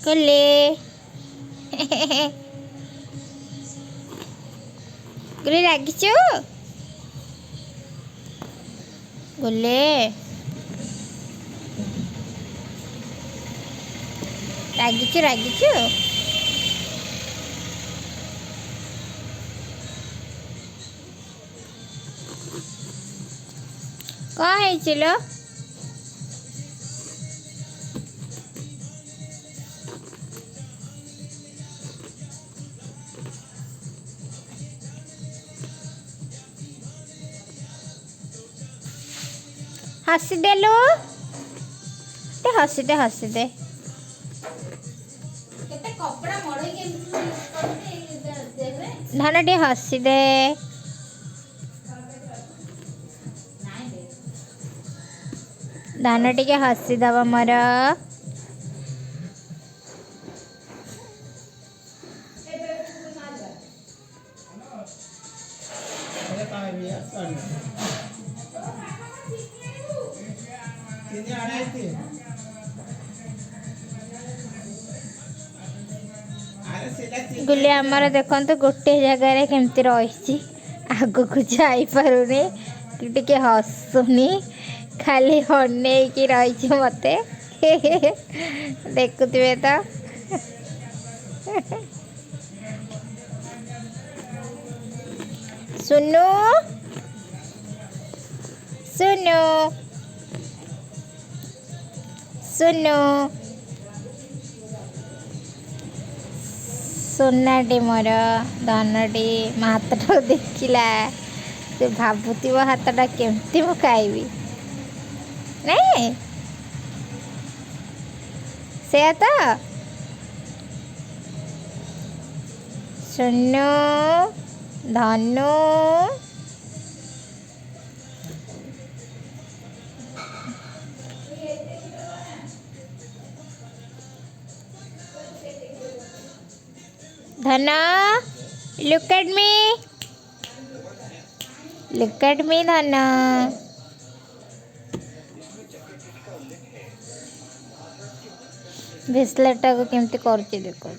गुल्ले गुल्ले रागिचु गुल्ले रागिचु कौन है चलो हसी दे लो हसी दे धन टे हसी दे धान टे हसी दब मोर गुले आमर देखते गोटे जगार केमती रही आग को जापारूनी टे हसुनी खाली अनेक रही मत देखुए तो सुनु सुनु सुनु सोनाटी मोर धनटी मो हाथ देखला से भावुथ हाथटा केमती मु खाइबी नहीं से तो सुनु धनु धना लुक एट मी धना ब्रेसलेट को केमती करची देखो